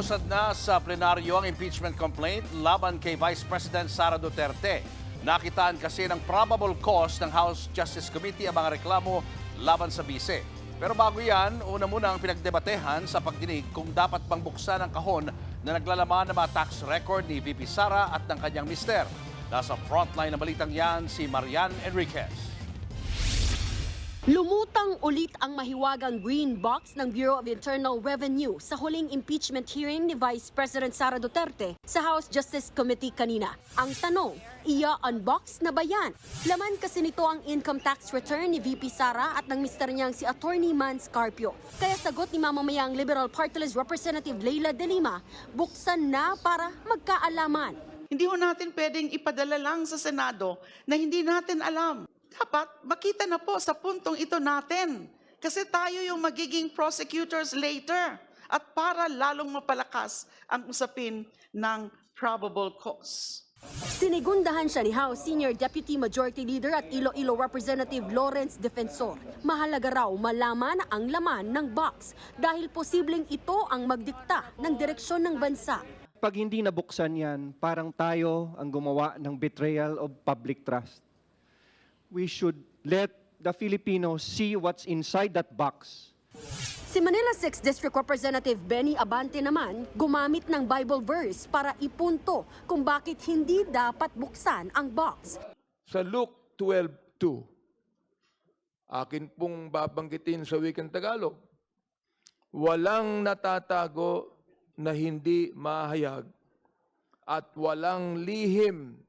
Umusad na sa plenaryo ang impeachment complaint laban kay Vice President Sara Duterte. Nakitaan kasi ng probable cause ng House Justice Committee ang mga reklamo laban sa bise. Pero bago yan, una muna ang pinagdebatehan sa pagdinig kung dapat bang buksan ang kahon na naglalaman ng mga tax record ni VP Sara at ng kanyang mister. Nasa frontline ng balitang yan si Marian Enriquez. Lumutang ulit ang mahiwagang green box ng Bureau of Internal Revenue sa huling impeachment hearing ni Vice President Sara Duterte sa House Justice Committee kanina. Ang tanong, i-unbox na ba yan? Laman kasi nito ang income tax return ni VP Sara at ng mister niyang si Attorney Mans Carpio. Kaya sagot ni mamamayang Liberal Party List Representative Leila De Lima, buksan na para magkaalaman. Hindi ho natin pwedeng ipadala lang sa Senado na hindi natin alam. Dapat makita na po sa puntong ito natin. Kasi tayo yung magiging prosecutors later. At para lalong mapalakas ang usapin ng probable cause. Sinigundahan siya ni House Senior Deputy Majority Leader at Iloilo Representative Lawrence Defensor. Mahalaga raw malaman ang laman ng box dahil posibleng ito ang magdikta ng direksyon ng bansa. Pag hindi nabuksan yan, parang tayo ang gumawa ng betrayal of public trust. We should let the Filipinos see what's inside that box. Si Manila 6th District Representative Benny Abante naman gumamit ng Bible verse para ipunto kung bakit hindi dapat buksan ang box. Sa Luke 12:2, akin pong babanggitin sa wikang Tagalog, walang natatago na hindi mahayag at walang lihim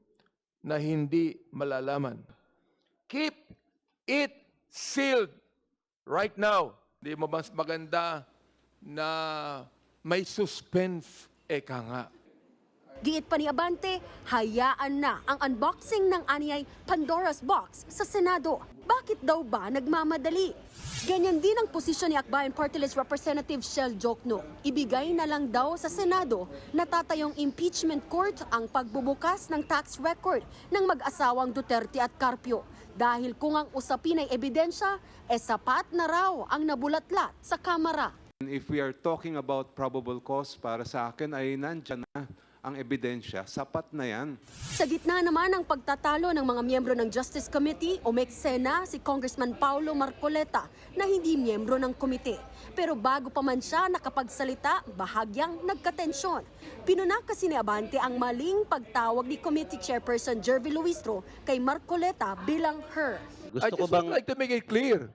na hindi malalaman. Keep it sealed right now. Di mo mas maganda na may suspense, eka nga. Giit pa ni Abante, hayaan na ang unboxing ng anyay Pandora's Box sa Senado. Bakit daw ba nagmamadali? Ganyan din ang posisyon ni Akbayan Party List Representative Shell Jokno. Ibigay na lang daw sa Senado na tatayong impeachment court ang pagbubukas ng tax record ng mag-asawang Duterte at Carpio. Dahil kung ang usapin ay ebidensya, sapat na raw ang nabulatlat sa Kamara. If we are talking about probable cause, para sa akin ay nandyan na ang ebidensya, sapat na yan. Sa gitna naman ng pagtatalo ng mga miyembro ng Justice Committee, umeksena si Congressman Paulo Marcoleta na hindi miyembro ng komite. Pero bago pa man siya nakapagsalita, bahagyang nagkatensyon. Pinuna kasi ni Abante ang maling pagtawag ni Committee Chairperson Jervy Luistro kay Marcoleta bilang her. I just would like to make it clear.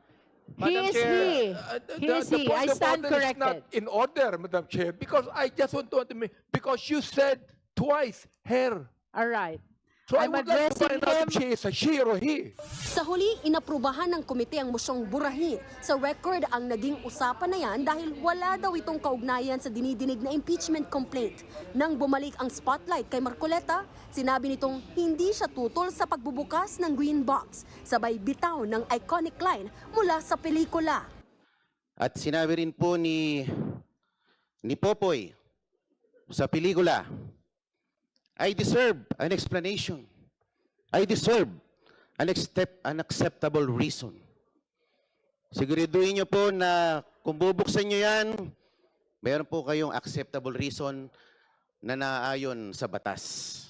He is he. He is he. I stand Is not corrected. in order, Madam Chair, because I just want to make, because you said twice her. All right. So I I'm would like to addressing find out him. if she is a she or a he. Sa huli, inaprubahan ng komite ang mosyong burahin. Sa record ang naging usapan na yan dahil wala daw itong kaugnayan sa dinidinig na impeachment complaint. Nang bumalik ang spotlight kay Marcoleta, sinabi nitong hindi siya tutol sa pagbubukas ng green box. Sabay bitaw ng iconic line mula sa pelikula. At sinabi rin po ni Popoy sa pelikula, I deserve an explanation. I deserve an acceptable reason. Siguraduhin niyo po na kung bubuksan niyo yan, mayroon po kayong acceptable reason na naayon sa batas.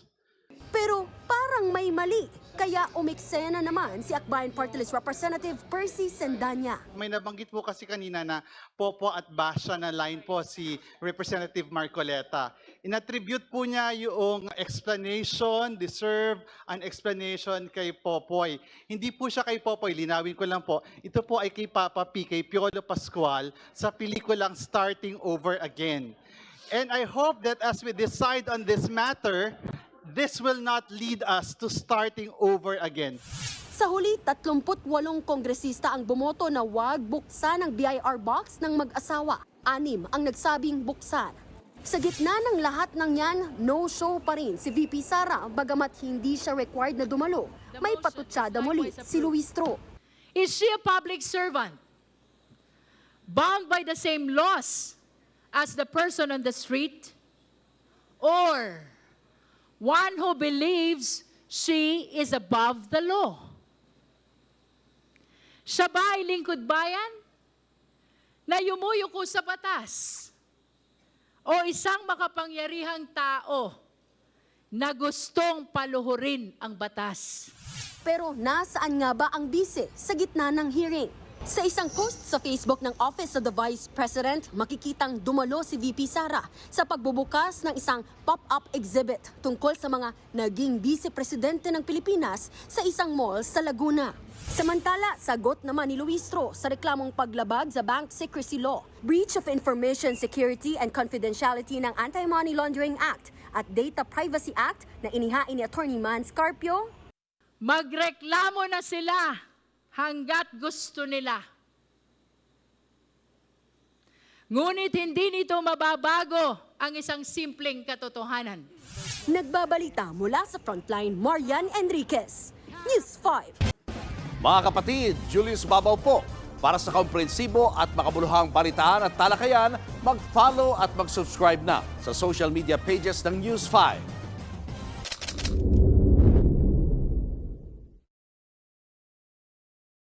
Pero parang may mali. Kaya umiksena naman si Akbayan Party List Representative Percy Sendanya. May nabanggit po kasi kanina na popo at basya na line po si Representative Marcoleta. Inattribute po niya yung explanation, deserve an explanation kay Popoy. Hindi po siya kay Popoy, linawin ko lang po. Ito po ay kay Papa P, kay Piolo Pascual sa pelikulang Starting Over Again. And I hope that as we decide on this matter, this will not lead us to starting over again. Sa huli, 38 kongresista ang bumoto na wag buksan ang BIR box ng mag-asawa. 6 ang nagsabing buksan. Sa gitna ng lahat ng yan, no-show pa rin si VP Sara bagamat hindi siya required na dumalo. May patutsada muli si Luistro. Is she a public servant? Bound by the same laws as the person on the street? Or one who believes she is above the law? Siya ba ay lingkod bayan na yumuyuko sa batas? o isang makapangyarihang tao na gustong paluhurin ang batas. Pero nasaan nga ba ang bise sa gitna ng hearing? Sa isang post sa Facebook ng Office of the Vice President, makikitang dumalo si VP Sara sa pagbubukas ng isang pop-up exhibit tungkol sa mga naging vice-presidente ng Pilipinas sa isang mall sa Laguna. Samantala, sagot naman ni Luistro sa reklamong paglabag sa Bank Secrecy Law, breach of information security and confidentiality ng Anti-Money Laundering Act at Data Privacy Act na inihain ni Attorney Man Scarpio. Magreklamo na sila hanggat gusto nila. Ngunit hindi nito mababago ang isang simpleng katotohanan. Nagbabalita mula sa Frontline, Marian Enriquez, News 5. Mga kapatid, Julius Babaw po. Para sa komprehensibo at makabuluhang balitaan at talakayan, mag-follow at mag-subscribe na sa social media pages ng News 5.